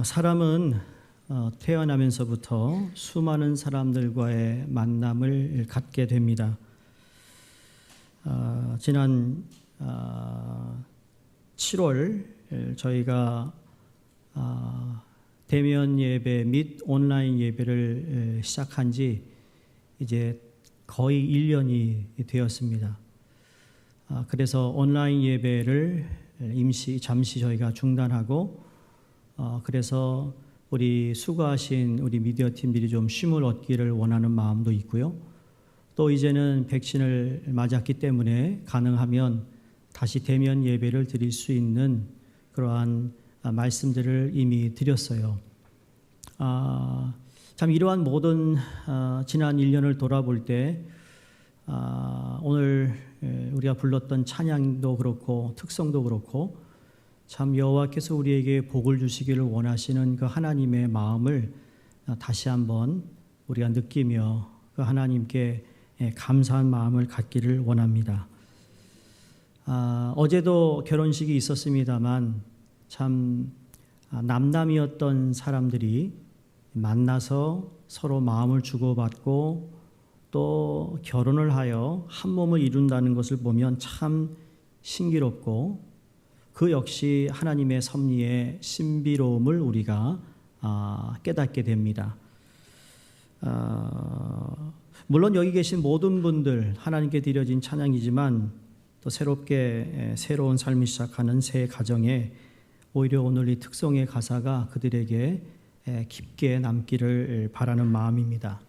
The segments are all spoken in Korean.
사람은 태어나면서부터 수많은 사람들과의 만남을 갖게 됩니다. 지난 7월 저희가 대면 예배 및 온라인 예배를 시작한 지 이제 거의 1년이 되었습니다. 그래서 온라인 예배를 잠시 저희가 중단하고 그래서 우리 수고하신 우리 미디어 팀들이 좀 쉼을 얻기를 원하는 마음도 있고요. 또 이제는 백신을 맞았기 때문에 가능하면 다시 대면 예배를 드릴 수 있는 그러한 말씀들을 이미 드렸어요. 참 이러한 모든 지난 1년을 돌아볼 때 오늘 우리가 불렀던 찬양도 그렇고 특성도 그렇고 참 여호와께서 우리에게 복을 주시기를 원하시는 그 하나님의 마음을 다시 한번 우리가 느끼며 그 하나님께 감사한 마음을 갖기를 원합니다. 어제도 결혼식이 있었습니다만 참 남남이었던 사람들이 만나서 서로 마음을 주고받고 또 결혼을 하여 한 몸을 이룬다는 것을 보면 참 신기롭고 그 역시 하나님의 섭리의 신비로움을 우리가 깨닫게 됩니다. 물론 여기 계신 모든 분들 하나님께 드려진 찬양이지만 또 새로운 삶을 시작하는 새 가정에 오히려 오늘 이 특송의 가사가 그들에게 깊게 남기를 바라는 마음입니다.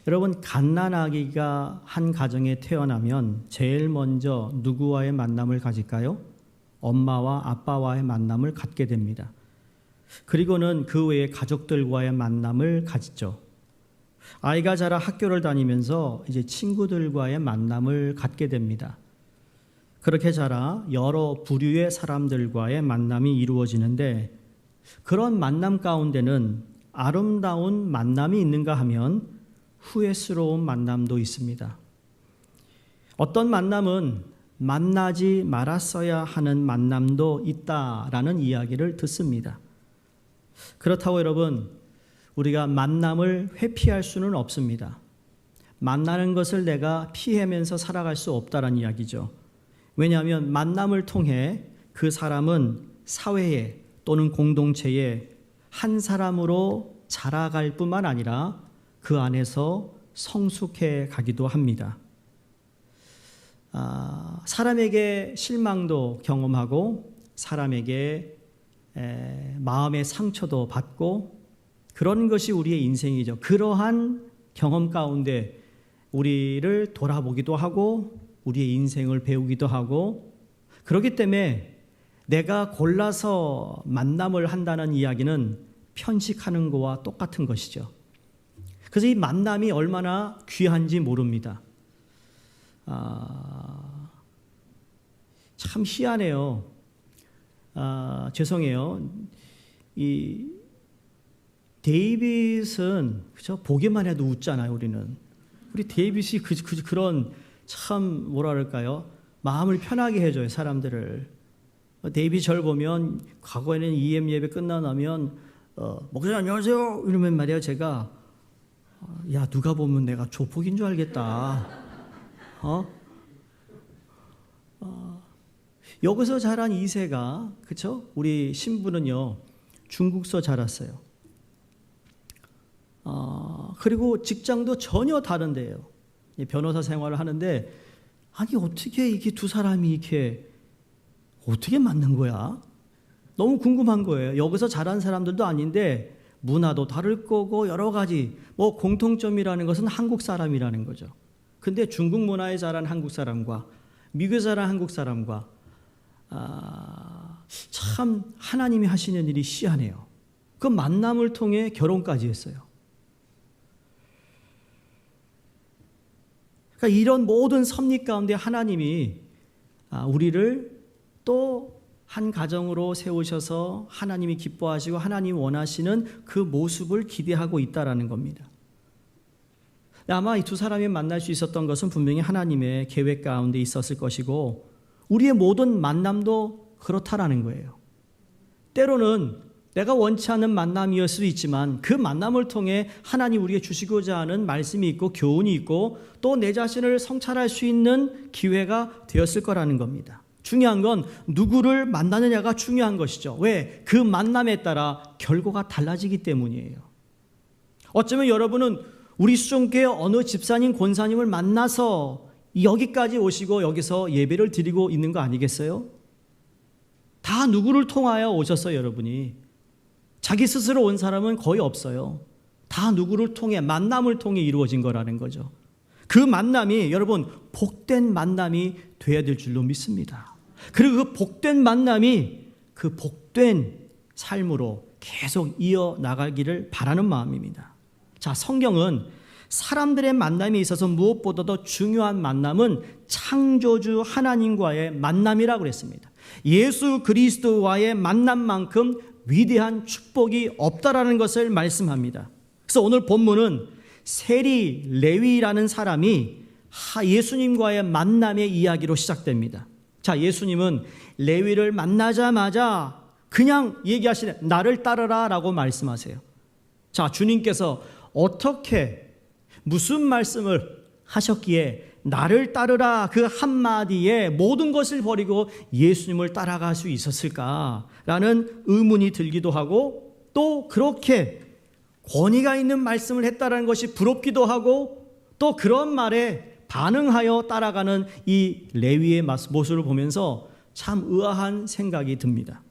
여러분, 갓난아기가 한 가정에 태어나면 제일 먼저 누구와의 만남을 가질까요? 엄마와 아빠와의 만남을 갖게 됩니다. 그리고는 그 외에 가족들과의 만남을 가지죠. 아이가 자라 학교를 다니면서 이제 친구들과의 만남을 갖게 됩니다. 그렇게 자라 여러 부류의 사람들과의 만남이 이루어지는데 그런 만남 가운데는 아름다운 만남이 있는가 하면 후회스러운 만남도 있습니다. 어떤 만남은 만나지 말았어야 하는 만남도 있다라는 이야기를 듣습니다. 그렇다고 여러분, 우리가 만남을 회피할 수는 없습니다. 만나는 것을 내가 피하면서 살아갈 수 없다라는 이야기죠. 왜냐하면 만남을 통해 그 사람은 사회에 또는 공동체에 한 사람으로 자라갈 뿐만 아니라 그 안에서 성숙해 가기도 합니다. 사람에게 실망도 경험하고 사람에게 마음의 상처도 받고 그런 것이 우리의 인생이죠. 그러한 경험 가운데 우리를 돌아보기도 하고 우리의 인생을 배우기도 하고 그렇기 때문에 내가 골라서 만남을 한다는 이야기는 편식하는 거와 똑같은 것이죠. 그래서 이 만남이 얼마나 귀한지 모릅니다. 참 희한해요. 죄송해요. 이 데이빗은 그죠? 보기만 해도 웃잖아요. 우리 데이빗이 그런 참 뭐랄까요? 마음을 편하게 해줘요. 사람들을. 데이빗 절 보면 과거에는 EM 예배 끝나면 목사님 안녕하세요 이러면 말이에요. 제가 야 누가 보면 내가 조폭인 줄 알겠다. 여기서 자란 2세가 그쵸? 우리 신부는요 중국서 자랐어요. 그리고 직장도 전혀 다른데요. 변호사 생활을 하는데 아니 어떻게 이게 두 사람이 이렇게 어떻게 맞는 거야? 너무 궁금한 거예요. 여기서 자란 사람들도 아닌데 문화도 다를 거고 여러 가지 공통점이라는 것은 한국 사람이라는 거죠. 근데 중국 문화에 자란 한국 사람과 미국에 자란 한국 사람과 참 하나님이 하시는 일이 희한해요. 그 만남을 통해 결혼까지 했어요. 그러니까 이런 모든 섭리 가운데 하나님이 우리를 또 한 가정으로 세우셔서 하나님이 기뻐하시고 하나님이 원하시는 그 모습을 기대하고 있다라는 겁니다. 아마 이 두 사람이 만날 수 있었던 것은 분명히 하나님의 계획 가운데 있었을 것이고 우리의 모든 만남도 그렇다라는 거예요. 때로는 내가 원치 않는 만남이었을 수 있지만 그 만남을 통해 하나님 우리에게 주시고자 하는 말씀이 있고 교훈이 있고 또 내 자신을 성찰할 수 있는 기회가 되었을 거라는 겁니다. 중요한 건 누구를 만나느냐가 중요한 것이죠. 왜? 그 만남에 따라 결과가 달라지기 때문이에요. 어쩌면 여러분은 우리 수종교회 어느 집사님, 권사님을 만나서 여기까지 오시고 여기서 예배를 드리고 있는 거 아니겠어요? 다 누구를 통하여 오셨어요, 여러분이? 자기 스스로 온 사람은 거의 없어요. 다 누구를 통해, 만남을 통해 이루어진 거라는 거죠. 그 만남이 여러분 복된 만남이 되어야 될 줄로 믿습니다. 그리고 그 복된 만남이 그 복된 삶으로 계속 이어나가기를 바라는 마음입니다. 자, 성경은 사람들의 만남에 있어서 무엇보다도 중요한 만남은 창조주 하나님과의 만남이라고 그랬습니다. 예수 그리스도와의 만남만큼 위대한 축복이 없다라는 것을 말씀합니다. 그래서 오늘 본문은 세리 레위라는 사람이 예수님과의 만남의 이야기로 시작됩니다. 자, 예수님은 레위를 만나자마자 그냥 얘기하시네. 나를 따르라 라고 말씀하세요. 자, 주님께서 어떻게 무슨 말씀을 하셨기에 나를 따르라 그 한마디에 모든 것을 버리고 예수님을 따라갈 수 있었을까라는 의문이 들기도 하고 또 그렇게 권위가 있는 말씀을 했다라는 것이 부럽기도 하고 또 그런 말에 반응하여 따라가는 이 레위의 모습을 보면서 참 의아한 생각이 듭니다.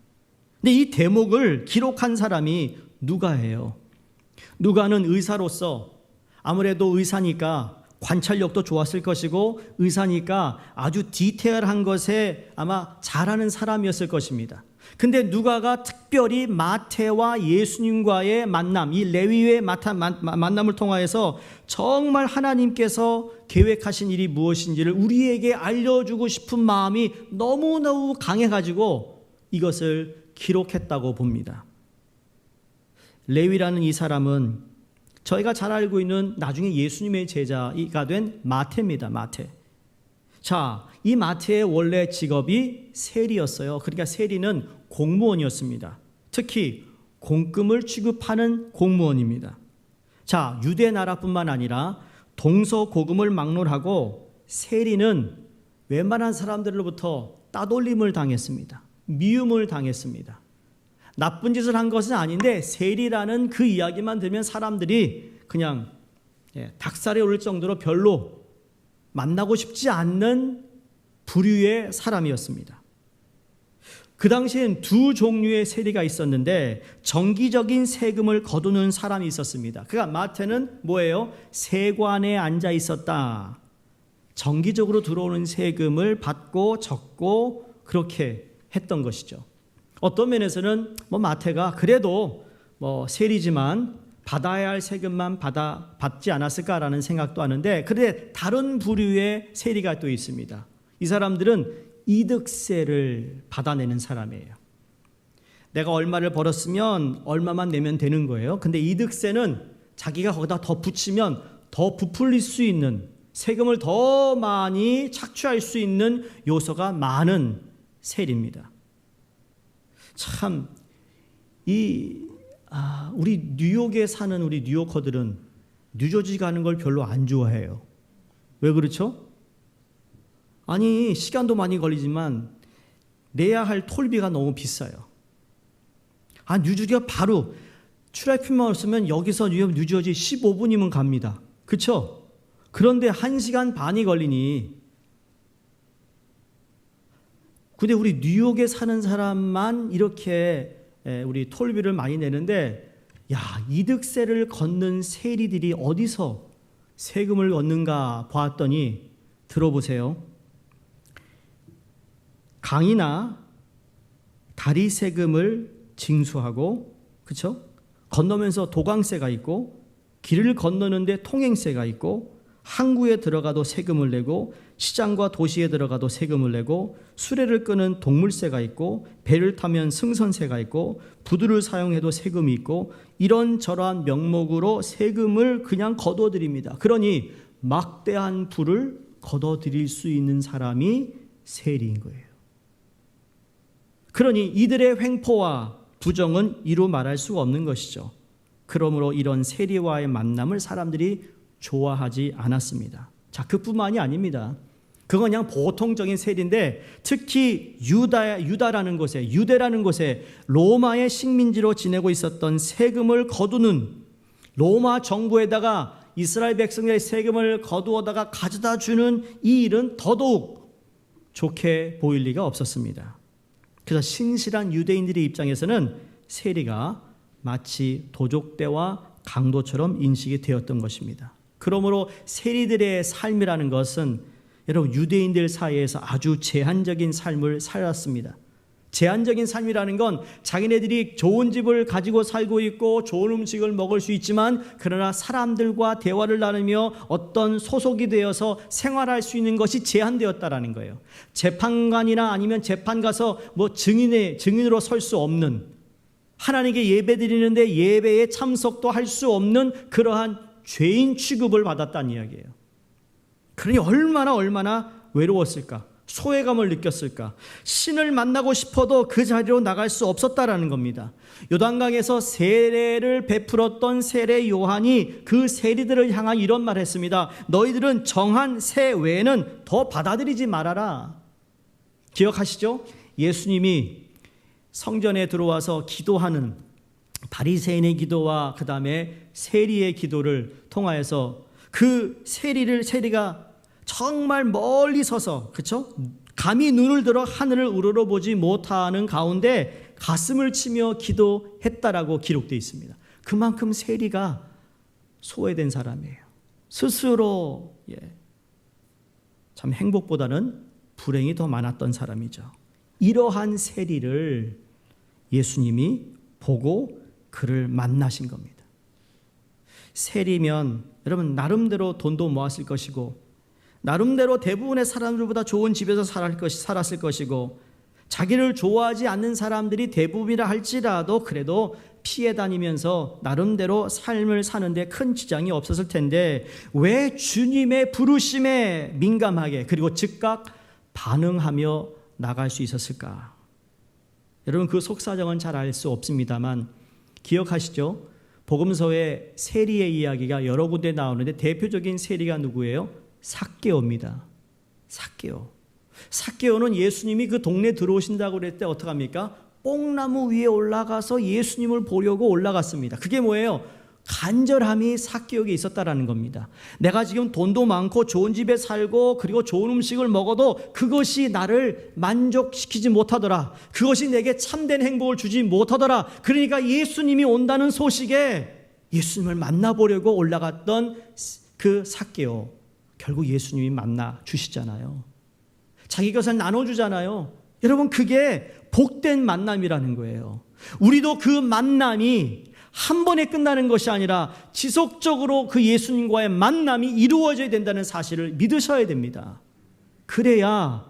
근데 이 대목을 기록한 사람이 누가예요. 누가는 의사로서 아무래도 의사니까 관찰력도 좋았을 것이고 의사니까 아주 디테일한 것에 아마 잘하는 사람이었을 것입니다. 근데 누가가 특별히 마태와 예수님과의 만남, 이 레위의 만남을 통하여서 정말 하나님께서 계획하신 일이 무엇인지를 우리에게 알려주고 싶은 마음이 너무너무 강해가지고 이것을 기록했다고 봅니다. 레위라는 이 사람은 저희가 잘 알고 있는 나중에 예수님의 제자가 된 마태입니다. 마태. 자, 이 마태의 원래 직업이 세리였어요. 그러니까 세리는 공무원이었습니다. 특히 공금을 취급하는 공무원입니다. 자, 유대 나라뿐만 아니라 동서고금을 막론하고 세리는 웬만한 사람들로부터 따돌림을 당했습니다. 미움을 당했습니다. 나쁜 짓을 한 것은 아닌데 세리라는 그 이야기만 들으면 사람들이 그냥 닭살에 오를 정도로 별로 만나고 싶지 않는 부류의 사람이었습니다. 그 당시엔 두 종류의 세리가 있었는데 정기적인 세금을 거두는 사람이 있었습니다. 그러니까 마태는 뭐예요? 세관에 앉아 있었다. 정기적으로 들어오는 세금을 받고 적고 그렇게 했던 것이죠. 어떤 면에서는 마태가 그래도 세리지만 받아야 할 세금만 받지 않았을까라는 생각도 하는데 그런데 다른 부류의 세리가 또 있습니다. 이 사람들은 이득세를 받아내는 사람이에요. 내가 얼마를 벌었으면 얼마만 내면 되는 거예요. 근데 이득세는 자기가 거기다 더 붙이면 더 부풀릴 수 있는 세금을 더 많이 착취할 수 있는 요소가 많은 세리입니다. 참, 우리 뉴욕에 사는 우리 뉴요커들은 뉴저지 가는 걸 별로 안 좋아해요. 왜 그렇죠? 아니, 시간도 많이 걸리지만 내야 할 톨비가 너무 비싸요. 뉴저지가 바로 트래픽만 없으면 여기서 뉴저지 15분이면 갑니다. 그렇죠? 그런데 1시간 반이 걸리니 근데 우리 뉴욕에 사는 사람만 이렇게 우리 톨비를 많이 내는데 이득세를 걷는 세리들이 어디서 세금을 얻는가 봤더니 들어보세요. 강이나 다리 세금을 징수하고 그렇죠? 건너면서 도강세가 있고 길을 건너는데 통행세가 있고 항구에 들어가도 세금을 내고 시장과 도시에 들어가도 세금을 내고 수레를 끄는 동물세가 있고 배를 타면 승선세가 있고 부두를 사용해도 세금이 있고 이런저런 명목으로 세금을 그냥 거둬들입니다. 그러니 막대한 부를 거둬들일 수 있는 사람이 세리인 거예요. 그러니 이들의 횡포와 부정은 이루 말할 수가 없는 것이죠. 그러므로 이런 세리와의 만남을 사람들이 좋아하지 않았습니다. 자, 그뿐만이 아닙니다. 그건 그냥 보통적인 세리인데 특히 유대라는 곳에 로마의 식민지로 지내고 있었던 세금을 거두는 로마 정부에다가 이스라엘 백성들의 세금을 거두어다가 가져다 주는 이 일은 더더욱 좋게 보일 리가 없었습니다. 그래서 신실한 유대인들의 입장에서는 세리가 마치 도적대와 강도처럼 인식이 되었던 것입니다. 그러므로 세리들의 삶이라는 것은 여러분 유대인들 사이에서 아주 제한적인 삶을 살았습니다. 제한적인 삶이라는 건 자기네들이 좋은 집을 가지고 살고 있고 좋은 음식을 먹을 수 있지만 그러나 사람들과 대화를 나누며 어떤 소속이 되어서 생활할 수 있는 것이 제한되었다라는 거예요. 재판관이나 아니면 재판 가서 증인으로 설 수 없는, 하나님께 예배드리는데 예배에 참석도 할 수 없는 그러한 죄인 취급을 받았다는 이야기예요. 그러니 얼마나 외로웠을까? 소외감을 느꼈을까? 신을 만나고 싶어도 그 자리로 나갈 수 없었다라는 겁니다. 요단강에서 세례를 베풀었던 세례 요한이 그 세리들을 향한 이런 말을 했습니다. 너희들은 정한 세 외에는 더 받아들이지 말아라. 기억하시죠? 예수님이 성전에 들어와서 기도하는 바리새인의 기도와 그 다음에 세리의 기도를 통하여서 그 세리가 정말 멀리 서서, 그렇죠? 감히 눈을 들어 하늘을 우러러보지 못하는 가운데 가슴을 치며 기도했다라고 기록되어 있습니다. 그만큼 세리가 소외된 사람이에요. 스스로 참 행복보다는 불행이 더 많았던 사람이죠. 이러한 세리를 예수님이 보고 그를 만나신 겁니다. 세리면 여러분 나름대로 돈도 모았을 것이고 나름대로 대부분의 사람들보다 좋은 집에서 살았을 것이고 자기를 좋아하지 않는 사람들이 대부분이라 할지라도 그래도 피해 다니면서 나름대로 삶을 사는데 큰 지장이 없었을 텐데 왜 주님의 부르심에 민감하게 그리고 즉각 반응하며 나갈 수 있었을까? 여러분 그 속사정은 잘 알 수 없습니다만 기억하시죠? 복음서에 세리의 이야기가 여러 군데 나오는데 대표적인 세리가 누구예요? 삭개오입니다. 삭개오는 예수님이 그 동네 들어오신다고 그랬을 때 어떡합니까? 뽕나무 위에 올라가서 예수님을 보려고 올라갔습니다. 그게 뭐예요? 간절함이 삭개오에게 있었다라는 겁니다. 내가 지금 돈도 많고 좋은 집에 살고 그리고 좋은 음식을 먹어도 그것이 나를 만족시키지 못하더라. 그것이 내게 참된 행복을 주지 못하더라. 그러니까 예수님이 온다는 소식에 예수님을 만나보려고 올라갔던 그 삭개오. 결국 예수님이 만나 주시잖아요. 자기 것을 나눠주잖아요. 여러분 그게 복된 만남이라는 거예요. 우리도 그 만남이 한 번에 끝나는 것이 아니라 지속적으로 그 예수님과의 만남이 이루어져야 된다는 사실을 믿으셔야 됩니다. 그래야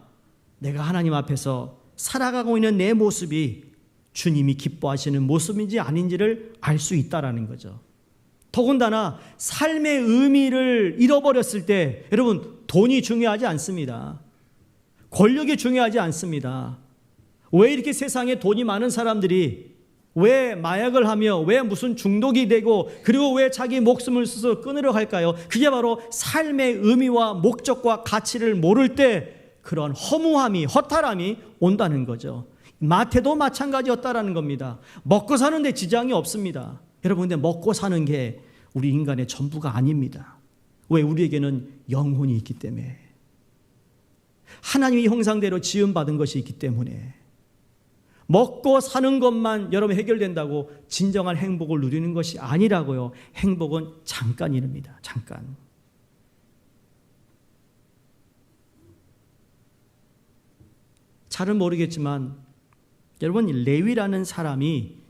내가 하나님 앞에서 살아가고 있는 내 모습이 주님이 기뻐하시는 모습인지 아닌지를 알 수 있다라는 거죠. 더군다나 삶의 의미를 잃어버렸을 때 여러분 돈이 중요하지 않습니다. 권력이 중요하지 않습니다. 왜 이렇게 세상에 돈이 많은 사람들이 왜 마약을 하며 왜 무슨 중독이 되고 그리고 왜 자기 목숨을 스스로 끊으려 할까요? 그게 바로 삶의 의미와 목적과 가치를 모를 때 그런 허무함이 허탈함이 온다는 거죠. 마태도 마찬가지였다라는 겁니다. 먹고 사는데 지장이 없습니다. 여러분 근데 먹고 사는 게 우리 인간의 전부가 아닙니다. 왜? 우리에게는 영혼이 있기 때문에 하나님의 형상대로 지음받은 것이 있기 때문에 먹고 사는 것만 여러분 해결된다고 진정한 행복을 누리는 것이 아니라고요. 행복은 잠깐입니다. 잠깐. 잘은 모르겠지만 여러분 레위라는 사람이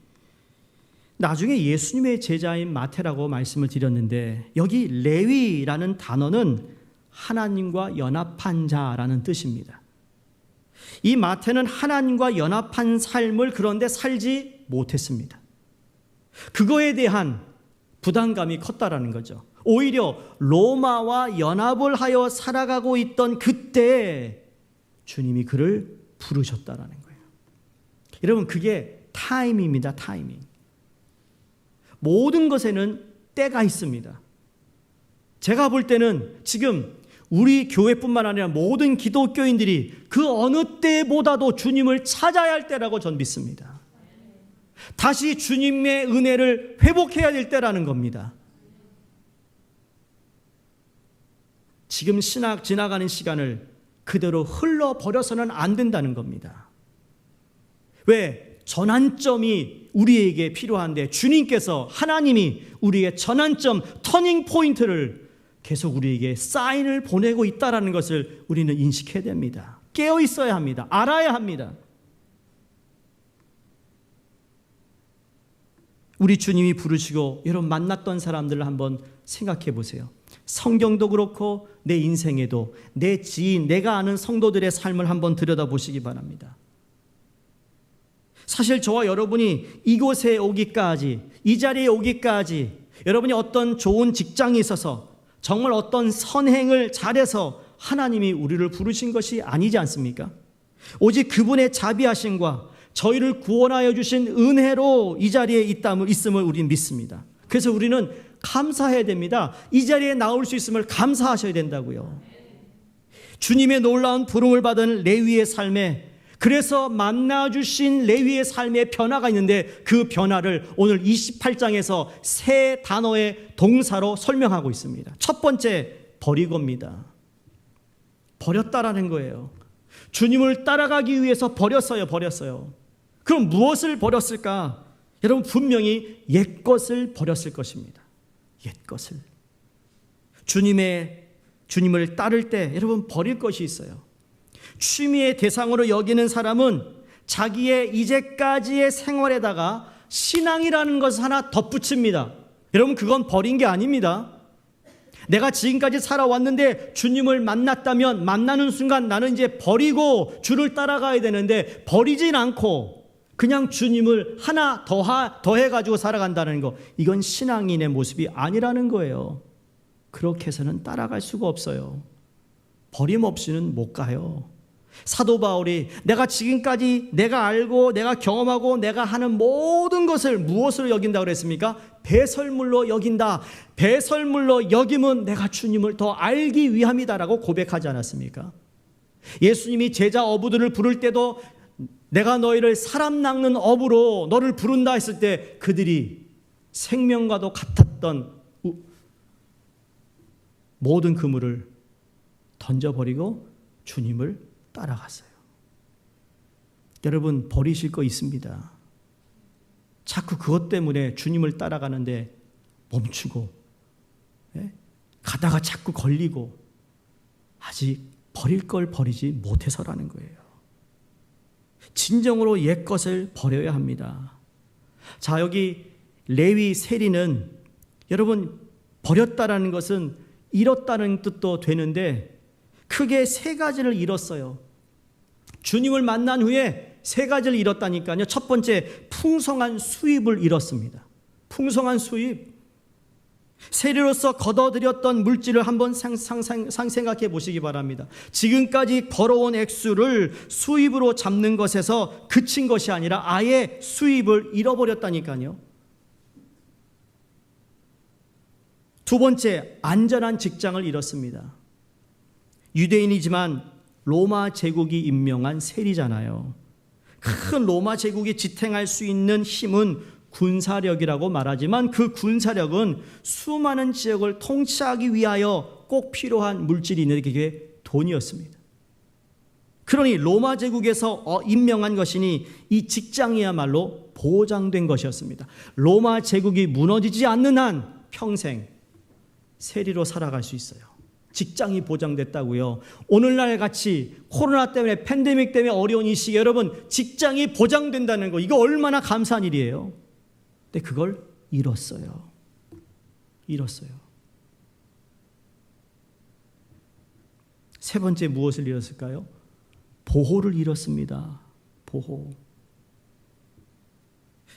나중에 예수님의 제자인 마태라고 말씀을 드렸는데 여기 레위라는 단어는 하나님과 연합한 자라는 뜻입니다. 이 마태는 하나님과 연합한 삶을 그런데 살지 못했습니다. 그거에 대한 부담감이 컸다라는 거죠. 오히려 로마와 연합을 하여 살아가고 있던 그때 주님이 그를 부르셨다라는 거예요. 여러분 그게 타임입니다. 타이밍. 모든 것에는 때가 있습니다. 제가 볼 때는 지금 우리 교회뿐만 아니라 모든 기독교인들이 그 어느 때보다도 주님을 찾아야 할 때라고 전 믿습니다. 다시 주님의 은혜를 회복해야 될 때라는 겁니다. 지금 지나가는 시간을 그대로 흘러버려서는 안 된다는 겁니다. 왜? 전환점이 우리에게 필요한데 주님께서 하나님이 우리의 전환점, 터닝 포인트를 계속 우리에게 사인을 보내고 있다는 것을 우리는 인식해야 됩니다. 깨어 있어야 합니다. 알아야 합니다. 우리 주님이 부르시고 여러분 만났던 사람들을 한번 생각해 보세요. 성경도 그렇고 내 인생에도 내 지인, 내가 아는 성도들의 삶을 한번 들여다보시기 바랍니다. 사실 저와 여러분이 이곳에 오기까지, 이 자리에 오기까지 여러분이 어떤 좋은 직장이 있어서 정말 어떤 선행을 잘해서 하나님이 우리를 부르신 것이 아니지 않습니까? 오직 그분의 자비하심과 저희를 구원하여 주신 은혜로 이 자리에 있음을 우리는 믿습니다. 그래서 우리는 감사해야 됩니다. 이 자리에 나올 수 있음을 감사하셔야 된다고요. 주님의 놀라운 부름을 받은 레위의 삶에, 그래서 만나주신 레위의 삶의 변화가 있는데 그 변화를 오늘 28장에서 세 단어의 동사로 설명하고 있습니다. 첫 번째, 버리고입니다. 버렸다라는 거예요. 주님을 따라가기 위해서 버렸어요. 그럼 무엇을 버렸을까? 여러분 분명히 옛것을 버렸을 것입니다. 옛것을. 주님을 따를 때 여러분 버릴 것이 있어요. 취미의 대상으로 여기는 사람은 자기의 이제까지의 생활에다가 신앙이라는 것을 하나 덧붙입니다. 여러분 그건 버린 게 아닙니다. 내가 지금까지 살아왔는데 주님을 만났다면 만나는 순간 나는 이제 버리고 주를 따라가야 되는데 버리진 않고 그냥 주님을 하나 더해가지고 살아간다는 거, 이건 신앙인의 모습이 아니라는 거예요. 그렇게 해서는 따라갈 수가 없어요. 버림 없이는 못 가요. 사도 바울이 내가 지금까지 내가 알고 내가 경험하고 내가 하는 모든 것을 무엇으로 여긴다고 그랬습니까? 배설물로 여긴다. 배설물로 여김은 내가 주님을 더 알기 위함이다라고 고백하지 않았습니까? 예수님이 제자 어부들을 부를 때도 내가 너희를 사람 낚는 어부로 너를 부른다 했을 때 그들이 생명과도 같았던 모든 그물을 던져버리고 주님을 따라갔어요. 여러분 버리실 거 있습니다. 자꾸 그것 때문에 주님을 따라가는데 멈추고 가다가 자꾸 걸리고 아직 버릴 걸 버리지 못해서라는 거예요. 진정으로 옛것을 버려야 합니다. 자, 여기 레위 세리는 여러분 버렸다라는 것은 잃었다는 뜻도 되는데 크게 세 가지를 잃었어요. 주님을 만난 후에 세 가지를 잃었다니까요. 첫 번째, 풍성한 수입을 잃었습니다. 풍성한 수입. 세리로서 걷어들였던 물질을 한번 생각해 보시기 바랍니다. 지금까지 벌어온 액수를 수입으로 잡는 것에서 그친 것이 아니라 아예 수입을 잃어버렸다니까요. 두 번째, 안전한 직장을 잃었습니다. 유대인이지만 로마 제국이 임명한 세리잖아요. 큰 로마 제국이 지탱할 수 있는 힘은 군사력이라고 말하지만 그 군사력은 수많은 지역을 통치하기 위하여 꼭 필요한 물질이 있는데 그게 돈이었습니다. 그러니 로마 제국에서 임명한 것이니 이 직장이야말로 보장된 것이었습니다. 로마 제국이 무너지지 않는 한 평생 세리로 살아갈 수 있어요. 직장이 보장됐다고요. 오늘날 같이 코로나 때문에 팬데믹 때문에 어려운 이 시기에 여러분 직장이 보장된다는 거, 이거 얼마나 감사한 일이에요. 근데 그걸 잃었어요. 세 번째 무엇을 잃었을까요? 보호를 잃었습니다. 보호.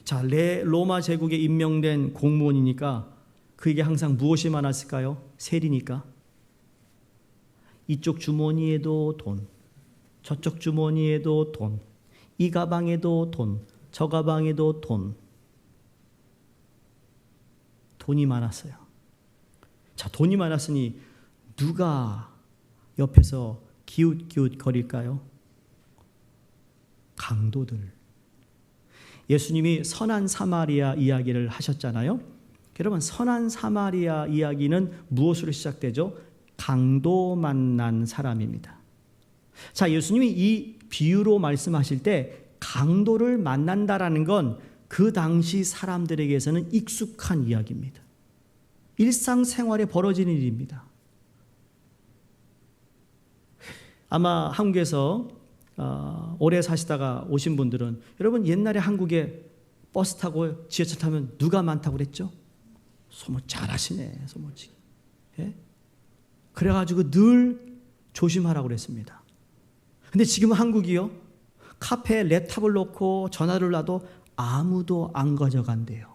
자, 로마 제국에 임명된 공무원이니까 그에게 항상 무엇이 많았을까요? 세리니까. 이쪽 주머니에도 돈, 저쪽 주머니에도 돈, 이 가방에도 돈, 저 가방에도 돈이 많았어요. 자, 돈이 많았으니 누가 옆에서 기웃기웃 거릴까요? 강도들. 예수님이 선한 사마리아 이야기를 하셨잖아요. 여러분, 선한 사마리아 이야기는 무엇으로 시작되죠? 강도 만난 사람입니다. 자, 예수님이 이 비유로 말씀하실 때 강도를 만난다라는 건 그 당시 사람들에게서는 익숙한 이야기입니다. 일상생활에 벌어지는 일입니다. 아마 한국에서 오래 사시다가 오신 분들은, 여러분 옛날에 한국에 버스 타고 지하철 타면 누가 많다고 그랬죠? 소문 잘하시네, 소문치기. 예? 그래가지고 늘 조심하라고 그랬습니다. 근데 지금 한국이요, 카페에 랩탑을 놓고 전화를 놔도 아무도 안 가져간대요.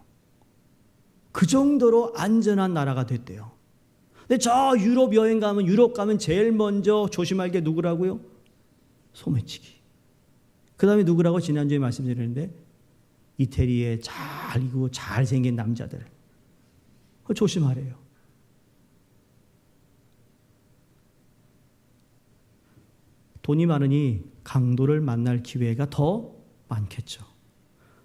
그 정도로 안전한 나라가 됐대요. 근데 저 유럽 여행 가면, 유럽 가면 제일 먼저 조심할 게 누구라고요? 소매치기. 그 다음에 누구라고 지난주에 말씀드렸는데, 이태리에 잘 익고 잘생긴 남자들. 조심하래요. 돈이 많으니 강도를 만날 기회가 더 많겠죠.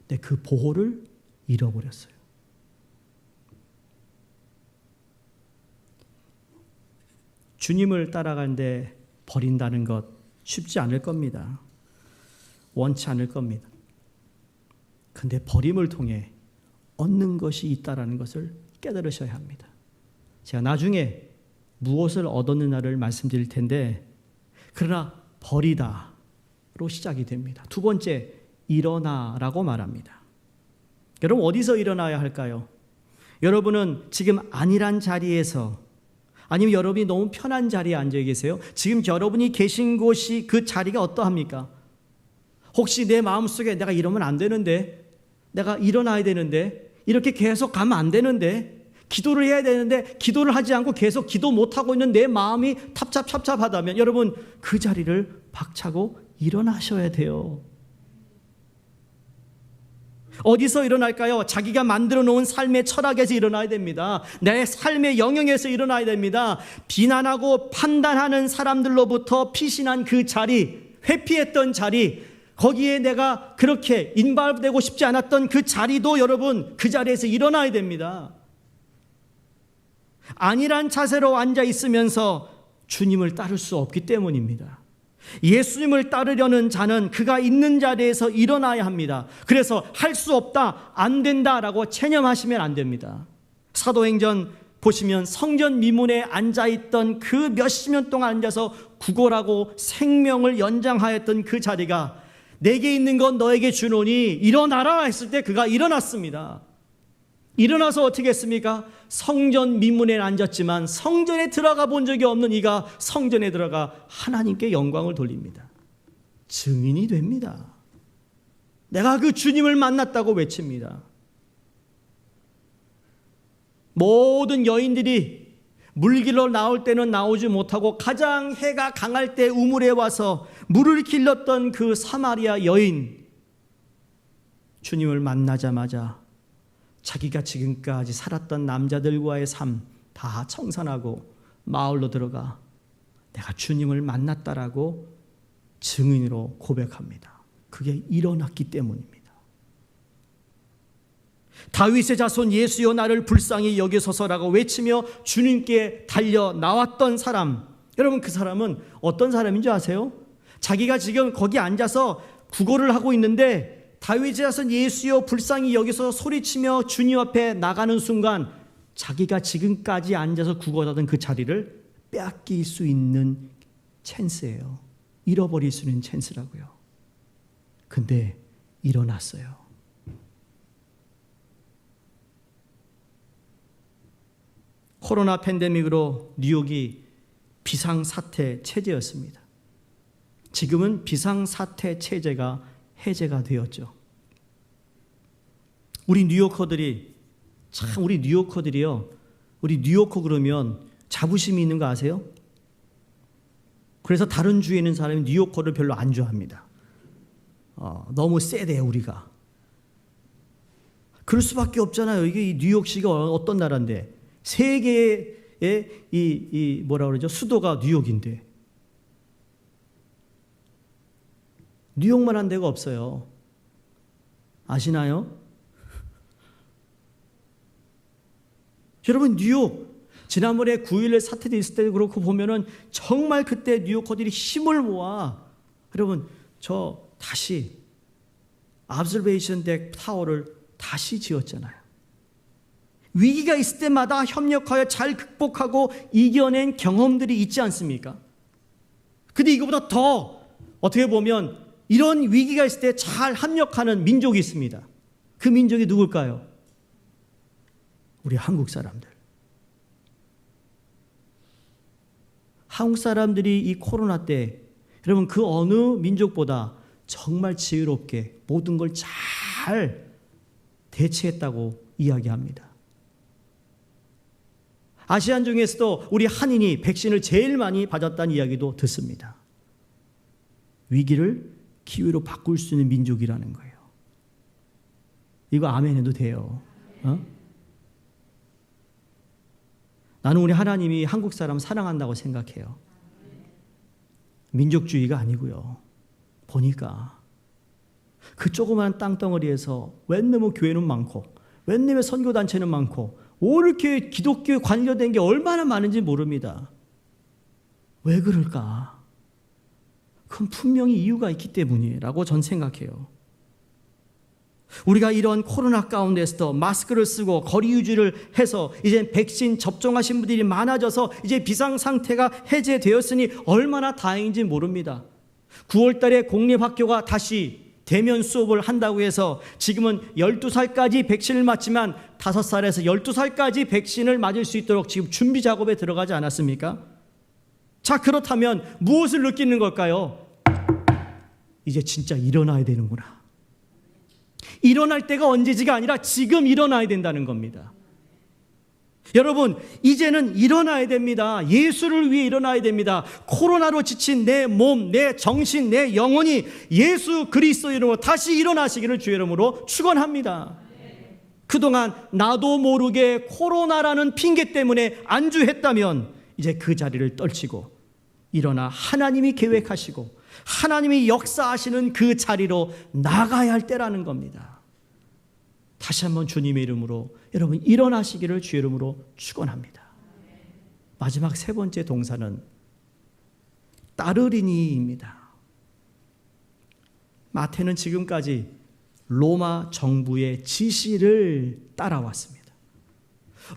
근데 그 보호를 잃어버렸어요. 주님을 따라가는데 버린다는 것 쉽지 않을 겁니다. 원치 않을 겁니다. 근데 버림을 통해 얻는 것이 있다는 것을 깨달으셔야 합니다. 제가 나중에 무엇을 얻었느냐를 말씀드릴 텐데, 그러나 버리다로 시작이 됩니다. 두 번째, 일어나라고 말합니다. 여러분, 어디서 일어나야 할까요? 여러분은 지금 안일한 자리에서, 아니면 여러분이 너무 편한 자리에 앉아 계세요? 지금 여러분이 계신 곳이, 그 자리가 어떠합니까? 혹시 내 마음속에 내가 이러면 안 되는데, 내가 일어나야 되는데, 이렇게 계속 가면 안 되는데, 기도를 해야 되는데 기도를 하지 않고 계속 기도 못하고 있는 내 마음이 탑잡하다면, 여러분 그 자리를 박차고 일어나셔야 돼요. 어디서 일어날까요? 자기가 만들어 놓은 삶의 철학에서 일어나야 됩니다. 내 삶의 영역에서 일어나야 됩니다. 비난하고 판단하는 사람들로부터 피신한 그 자리, 회피했던 자리, 거기에 내가 그렇게 인발되고 싶지 않았던 그 자리도 여러분 그 자리에서 일어나야 됩니다. 안일한 자세로 앉아 있으면서 주님을 따를 수 없기 때문입니다. 예수님을 따르려는 자는 그가 있는 자리에서 일어나야 합니다. 그래서 할 수 없다, 안 된다라고 체념하시면 안 됩니다. 사도행전 보시면 성전 미문에 앉아있던 그 몇십 년 동안 앉아서 구걸하고 생명을 연장하였던 그 자리가 내게 있는 건 너에게 주노니 일어나라 했을 때 그가 일어났습니다. 일어나서 어떻게 했습니까? 성전 미문에 앉았지만 성전에 들어가 본 적이 없는 이가 성전에 들어가 하나님께 영광을 돌립니다. 증인이 됩니다. 내가 그 주님을 만났다고 외칩니다. 모든 여인들이 물길로 나올 때는 나오지 못하고 가장 해가 강할 때 우물에 와서 물을 길렀던 그 사마리아 여인, 주님을 만나자마자 자기가 지금까지 살았던 남자들과의 삶 다 청산하고 마을로 들어가 내가 주님을 만났다라고 증인으로 고백합니다. 그게 일어났기 때문입니다. 다윗의 자손 예수여 나를 불쌍히 여기소서라고 외치며 주님께 달려 나왔던 사람, 여러분 그 사람은 어떤 사람인 줄 아세요? 자기가 지금 거기 앉아서 구걸을 하고 있는데 다윗의 자손 예수여 불쌍히 여기서 소리치며 주님 앞에 나가는 순간 자기가 지금까지 앉아서 구걸하던 그 자리를 빼앗길 수 있는 찬스예요. 잃어버릴 수 있는 찬스라고요. 근데 일어났어요. 코로나 팬데믹으로 뉴욕이 비상사태 체제였습니다. 지금은 비상사태 체제가 해제가 되었죠. 우리 뉴요커들이요, 우리 뉴요커 그러면 자부심이 있는 거 아세요? 그래서 다른 주에 있는 사람이 뉴요커를 별로 안 좋아합니다. 너무 세대요 우리가. 그럴 수밖에 없잖아요. 이게 이 뉴욕시가 어떤 나라인데, 세계의 이 뭐라 그러죠? 수도가 뉴욕인데, 뉴욕만 한 데가 없어요. 아시나요? 여러분, 뉴욕 지난번에 9.11 사태도 있을 때도 그렇고 보면은 정말 그때 뉴요커들이 힘을 모아, 여러분 저 다시 observation deck 타워를 다시 지었잖아요. 위기가 있을 때마다 협력하여 잘 극복하고 이겨낸 경험들이 있지 않습니까? 근데 이거보다 더 어떻게 보면 이런 위기가 있을 때 잘 합력하는 민족이 있습니다. 그 민족이 누굴까요? 우리 한국 사람들. 한국 사람들이 이 코로나 때 여러분 그 어느 민족보다 정말 지혜롭게 모든 걸 잘 대처했다고 이야기합니다. 아시안 중에서도 우리 한인이 백신을 제일 많이 맞았다는 이야기도 듣습니다. 위기를 기회로 바꿀 수 있는 민족이라는 거예요. 이거 아멘 해도 돼요. 나는 우리 하나님이 한국 사람 사랑한다고 생각해요. 민족주의가 아니고요. 보니까 그 조그마한 땅덩어리에서 웬놈의 교회는 많고 웬놈의 선교단체는 많고 왜 이렇게 기독교에 관련된 게 얼마나 많은지 모릅니다. 왜 그럴까? 그건 분명히 이유가 있기 때문이라고 전 생각해요. 우리가 이런 코로나 가운데서도 마스크를 쓰고 거리 유지를 해서 이제 백신 접종하신 분들이 많아져서 이제 비상 상태가 해제되었으니 얼마나 다행인지 모릅니다. 9월 달에 공립학교가 다시 대면 수업을 한다고 해서 지금은 12살까지 백신을 맞지만 5살에서 12살까지 백신을 맞을 수 있도록 지금 준비 작업에 들어가지 않았습니까? 자, 그렇다면 무엇을 느끼는 걸까요? 이제 진짜 일어나야 되는구나. 일어날 때가 언제지가 아니라 지금 일어나야 된다는 겁니다. 여러분, 이제는 일어나야 됩니다. 예수를 위해 일어나야 됩니다. 코로나로 지친 내 몸, 내 정신, 내 영혼이 예수 그리스도 이름으로 다시 일어나시기를 주의 이름으로 축원합니다. 그동안 나도 모르게 코로나라는 핑계 때문에 안주했다면 이제 그 자리를 떨치고 일어나 하나님이 계획하시고 하나님이 역사하시는 그 자리로 나가야 할 때라는 겁니다. 다시 한번 주님의 이름으로 여러분 일어나시기를 주의 이름으로 축원합니다. 마지막 세 번째 동사는 따르리니입니다. 마태는 지금까지 로마 정부의 지시를 따라왔습니다.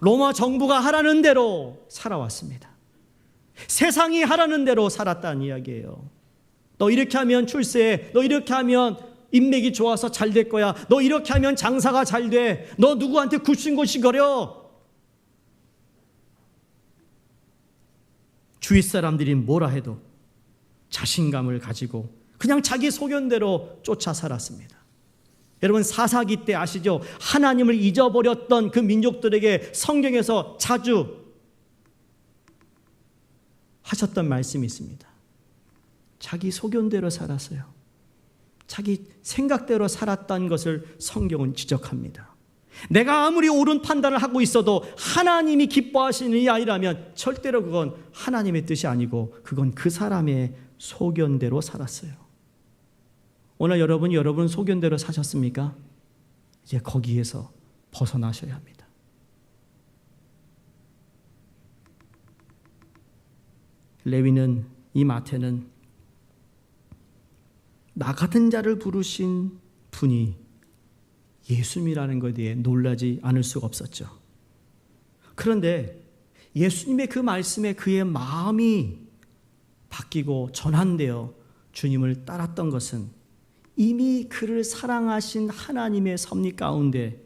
로마 정부가 하라는 대로 살아왔습니다. 세상이 하라는 대로 살았다는 이야기예요. 너 이렇게 하면 출세해. 너 이렇게 하면 인맥이 좋아서 잘 될 거야. 너 이렇게 하면 장사가 잘 돼. 너 누구한테 굽신굽신거려. 주위 사람들이 뭐라 해도 자신감을 가지고 그냥 자기 소견대로 쫓아 살았습니다. 여러분 사사기 때 아시죠? 하나님을 잊어버렸던 그 민족들에게 성경에서 자주 하셨던 말씀이 있습니다. 자기 소견대로 살았어요. 자기 생각대로 살았다는 것을 성경은 지적합니다. 내가 아무리 옳은 판단을 하고 있어도 하나님이 기뻐하시는 이 아이라면 절대로 그건 하나님의 뜻이 아니고 그건 그 사람의 소견대로 살았어요. 오늘 여러분 소견대로 사셨습니까? 이제 거기에서 벗어나셔야 합니다. 레위는 이 마태는 나 같은 자를 부르신 분이 예수님이라는 것에 대해 놀라지 않을 수가 없었죠. 그런데 예수님의 그 말씀에 그의 마음이 바뀌고 전환되어 주님을 따랐던 것은 이미 그를 사랑하신 하나님의 섭리 가운데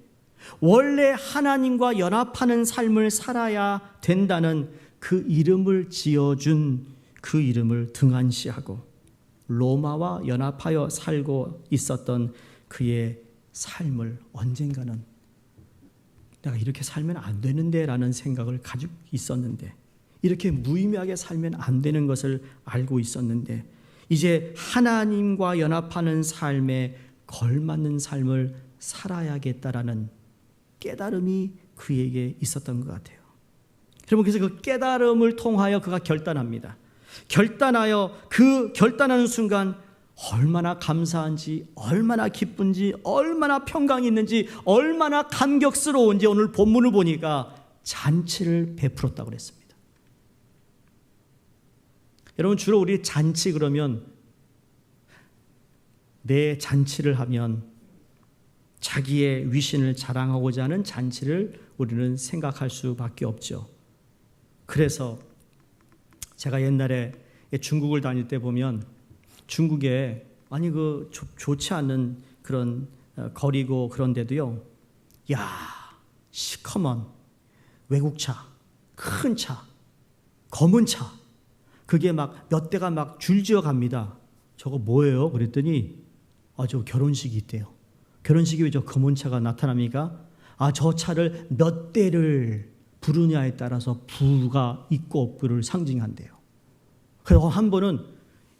원래 하나님과 연합하는 삶을 살아야 된다는 그 이름을 지어준 그 이름을 등한시하고 로마와 연합하여 살고 있었던 그의 삶을 언젠가는 내가 이렇게 살면 안 되는데 라는 생각을 가지고 있었는데 이렇게 무의미하게 살면 안 되는 것을 알고 있었는데 이제 하나님과 연합하는 삶에 걸맞는 삶을 살아야겠다라는 깨달음이 그에게 있었던 것 같아요. 여러분, 그래서 그 깨달음을 통하여 그가 결단합니다. 결단하여 그 결단하는 순간 얼마나 감사한지, 얼마나 기쁜지, 얼마나 평강이 있는지, 얼마나 감격스러운지 오늘 본문을 보니까 잔치를 베풀었다고 그랬습니다. 여러분, 주로 우리 잔치 그러면 내 잔치를 하면 자기의 위신을 자랑하고자 하는 잔치를 우리는 생각할 수밖에 없죠. 그래서 제가 옛날에 중국을 다닐 때 보면 중국에 좋지 않은 그런 거리고 그런 데도요, 야, 시커먼 외국차, 큰 차, 검은 차, 그게 막 몇 대가 막 줄지어 갑니다. 저거 뭐예요? 그랬더니 저 결혼식이 있대요. 결혼식이 왜 저 검은 차가 나타납니까? 저 차를 몇 대를 부르냐에 따라서 부가 있고 없고를 상징한대요. 그래서 한 번은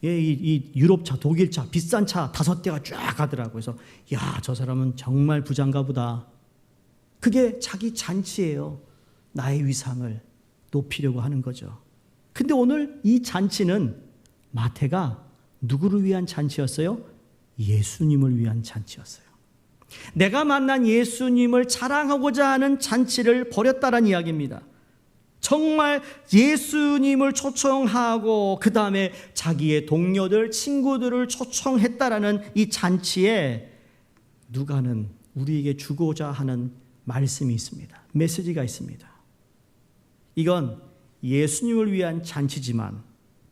이 유럽차, 독일차, 비싼 차 5대가 쫙 가더라고요. 그래서 야, 저 사람은 정말 부자인가 보다. 그게 자기 잔치예요. 나의 위상을 높이려고 하는 거죠. 근데 오늘 이 잔치는 마태가 누구를 위한 잔치였어요? 예수님을 위한 잔치였어요. 내가 만난 예수님을 자랑하고자 하는 잔치를 벌였다는 이야기입니다. 정말 예수님을 초청하고 그 다음에 자기의 동료들, 친구들을 초청했다라는 이 잔치에 누가는 우리에게 주고자 하는 말씀이 있습니다. 메시지가 있습니다. 이건 예수님을 위한 잔치지만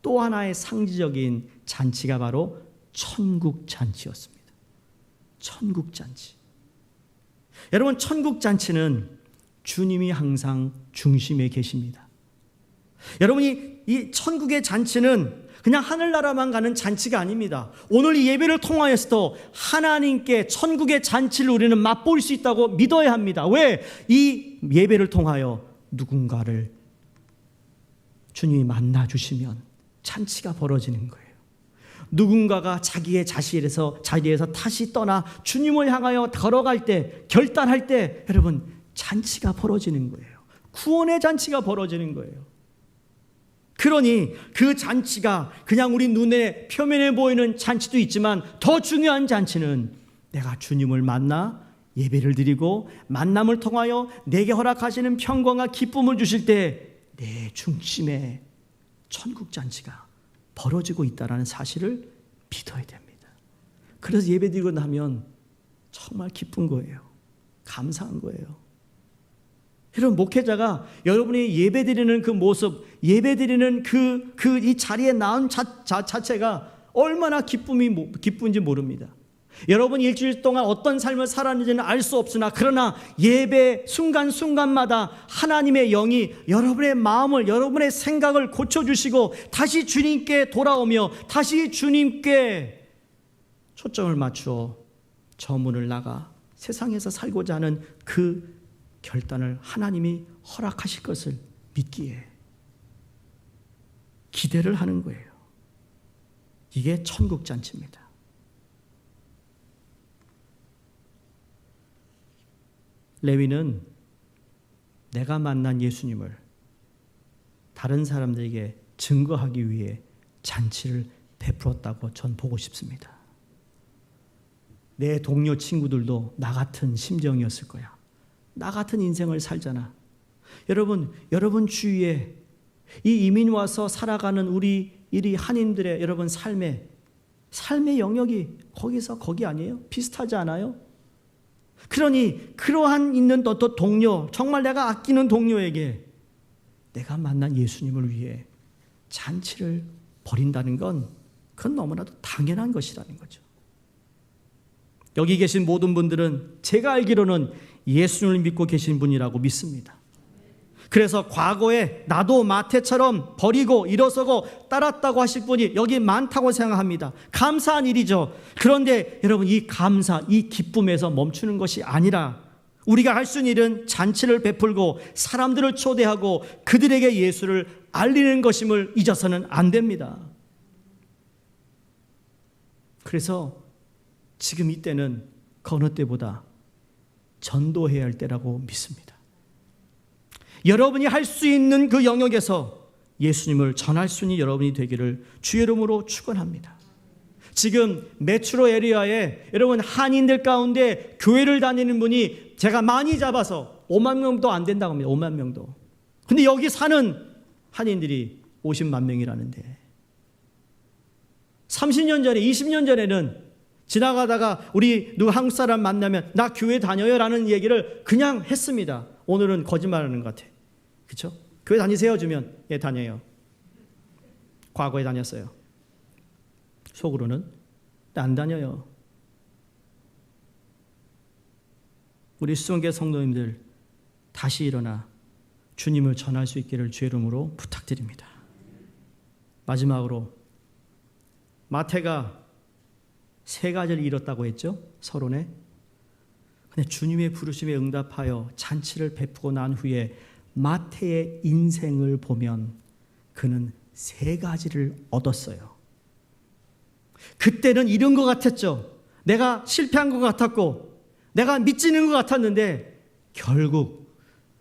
또 하나의 상징적인 잔치가 바로 천국 잔치였습니다. 천국 잔치. 여러분, 천국 잔치는 주님이 항상 중심에 계십니다. 여러분이 이 천국의 잔치는 그냥 하늘나라만 가는 잔치가 아닙니다. 오늘 이 예배를 통하여서도 하나님께 천국의 잔치를 우리는 맛볼 수 있다고 믿어야 합니다. 왜? 이 예배를 통하여 누군가를 주님이 만나주시면 잔치가 벌어지는 거예요. 누군가가 자기의 자리에서 다시 떠나 주님을 향하여 걸어갈 때, 결단할 때 여러분 잔치가 벌어지는 거예요. 구원의 잔치가 벌어지는 거예요. 그러니 그 잔치가 그냥 우리 눈에 표면에 보이는 잔치도 있지만 더 중요한 잔치는 내가 주님을 만나 예배를 드리고 만남을 통하여 내게 허락하시는 평강과 기쁨을 주실 때 내 중심에 천국 잔치가 벌어지고 있다는 사실을 믿어야 됩니다. 그래서 예배드리고 나면 정말 기쁜 거예요. 감사한 거예요. 여러분, 목회자가 여러분이 예배드리는 그 모습, 예배드리는 이 자리에 나온 자체가 얼마나 기쁜지 모릅니다. 여러분 일주일 동안 어떤 삶을 살았는지는 알 수 없으나 그러나 예배 순간순간마다 하나님의 영이 여러분의 마음을, 여러분의 생각을 고쳐주시고 다시 주님께 돌아오며 다시 주님께 초점을 맞추어 저 문을 나가 세상에서 살고자 하는 그 결단을 하나님이 허락하실 것을 믿기에 기대를 하는 거예요. 이게 천국 잔치입니다. 레위는 내가 만난 예수님을 다른 사람들에게 증거하기 위해 잔치를 베풀었다고 전 보고 싶습니다. 내 동료 친구들도 나 같은 심정이었을 거야. 나 같은 인생을 살잖아. 여러분 주위에 이 이민 와서 살아가는 우리 한인들의 여러분 삶의 영역이 거기 아니에요? 비슷하지 않아요? 그러니 그러한 있는 또 동료, 정말 내가 아끼는 동료에게 내가 만난 예수님을 위해 잔치를 벌인다는 건 그건 너무나도 당연한 것이라는 거죠. 여기 계신 모든 분들은 제가 알기로는 예수님을 믿고 계신 분이라고 믿습니다. 그래서 과거에 나도 마태처럼 버리고 일어서고 따랐다고 하실 분이 여기 많다고 생각합니다. 감사한 일이죠. 그런데 여러분 이 감사, 이 기쁨에서 멈추는 것이 아니라 우리가 할 수 있는 일은 잔치를 베풀고 사람들을 초대하고 그들에게 예수를 알리는 것임을 잊어서는 안 됩니다. 그래서 지금 이때는 그 어느 때보다 전도해야 할 때라고 믿습니다. 여러분이 할 수 있는 그 영역에서 예수님을 전할 수 있는 여러분이 되기를 주의 이름으로 축원합니다. 지금 메트로 에리아에 여러분 한인들 가운데 교회를 다니는 분이 제가 많이 잡아서 5만 명도 안 된다고 합니다. 5만 명도. 근데 여기 사는 한인들이 50만 명이라는데 30년 전에 20년 전에는 지나가다가 우리 누구 한국 사람 만나면 나 교회 다녀요 라는 얘기를 그냥 했습니다. 오늘은 거짓말하는 것 같아. 그렇죠? 교회 다니세요? 주면 예 다녀요. 과거에 다녔어요. 속으로는 안 다녀요. 우리 수성계 성도님들 다시 일어나 주님을 전할 수 있기를 주의 이름으로 부탁드립니다. 마지막으로 마태가 3가지를 잃었다고 했죠? 서론에. 근데 주님의 부르심에 응답하여 잔치를 베푸고 난 후에 마태의 인생을 보면 그는 3가지를 얻었어요. 그때는 잃은 것 같았죠. 내가 실패한 것 같았고 내가 미치는 것 같았는데 결국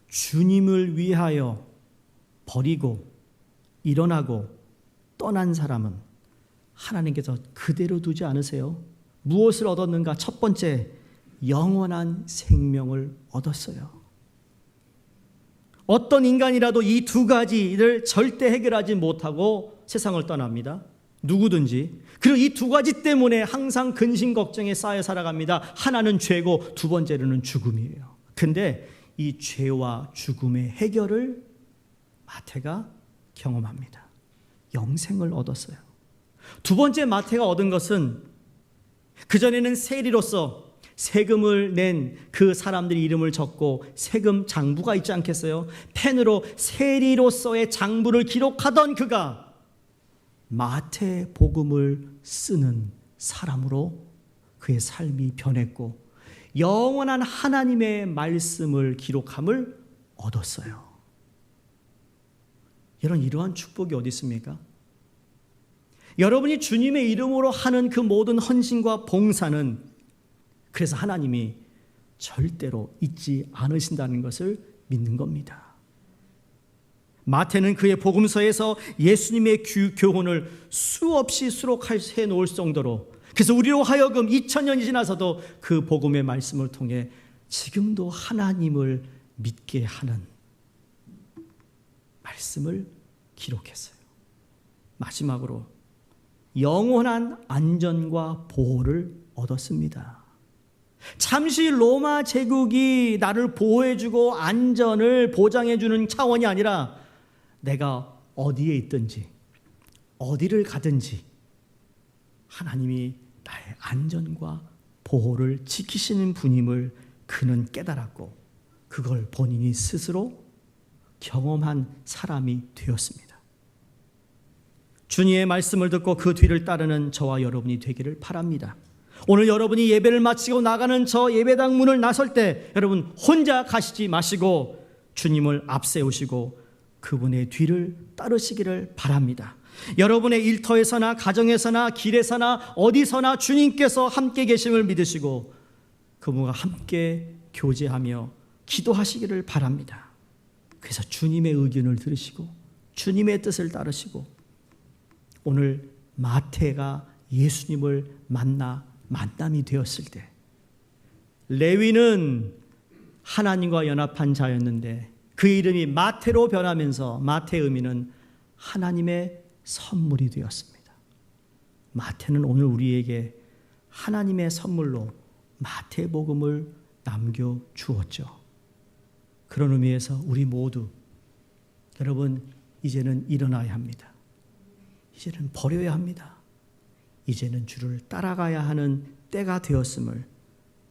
주님을 위하여 버리고 일어나고 떠난 사람은 하나님께서 그대로 두지 않으세요. 무엇을 얻었는가? 첫 번째, 영원한 생명을 얻었어요. 어떤 인간이라도 이 2가지를 절대 해결하지 못하고 세상을 떠납니다. 누구든지. 그리고 이 2가지 때문에 항상 근심 걱정에 쌓여 살아갑니다. 하나는 죄고 2번째로는 죽음이에요. 근데 이 죄와 죽음의 해결을 마태가 경험합니다. 영생을 얻었어요. 2번째 마태가 얻은 것은 그전에는 세리로서 세금을 낸 그 사람들의 이름을 적고 세금 장부가 있지 않겠어요? 펜으로 세리로서의 장부를 기록하던 그가 마태 복음을 쓰는 사람으로 그의 삶이 변했고 영원한 하나님의 말씀을 기록함을 얻었어요. 여러분, 이러한 축복이 어디 있습니까? 여러분이 주님의 이름으로 하는 그 모든 헌신과 봉사는 그래서 하나님이 절대로 잊지 않으신다는 것을 믿는 겁니다. 마태는 그의 복음서에서 예수님의 교훈을 수없이 수록해 놓을 정도로 그래서 우리로 하여금 2000년이 지나서도 그 복음의 말씀을 통해 지금도 하나님을 믿게 하는 말씀을 기록했어요. 마지막으로 영원한 안전과 보호를 얻었습니다. 잠시 로마 제국이 나를 보호해주고 안전을 보장해주는 차원이 아니라 내가 어디에 있든지 어디를 가든지 하나님이 나의 안전과 보호를 지키시는 분임을 그는 깨달았고 그걸 본인이 스스로 경험한 사람이 되었습니다. 주님의 말씀을 듣고 그 뒤를 따르는 저와 여러분이 되기를 바랍니다. 오늘 여러분이 예배를 마치고 나가는 저 예배당 문을 나설 때 여러분 혼자 가시지 마시고 주님을 앞세우시고 그분의 뒤를 따르시기를 바랍니다. 여러분의 일터에서나 가정에서나 길에서나 어디서나 주님께서 함께 계심을 믿으시고 그분과 함께 교제하며 기도하시기를 바랍니다. 그래서 주님의 의견을 들으시고 주님의 뜻을 따르시고 오늘 마태가 예수님을 만남이 되었을 때 레위는 하나님과 연합한 자였는데 그 이름이 마태로 변하면서 마태의 의미는 하나님의 선물이 되었습니다. 마태는 오늘 우리에게 하나님의 선물로 마태복음을 남겨주었죠. 그런 의미에서 우리 모두 여러분 이제는 일어나야 합니다. 이제는 버려야 합니다. 이제는 주를 따라가야 하는 때가 되었음을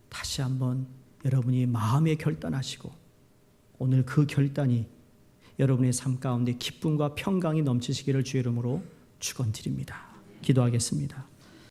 다시 한번 여러분이 마음에 결단하시고 오늘 그 결단이 여러분의 삶 가운데 기쁨과 평강이 넘치시기를 주의 이름으로 축원드립니다. 기도하겠습니다.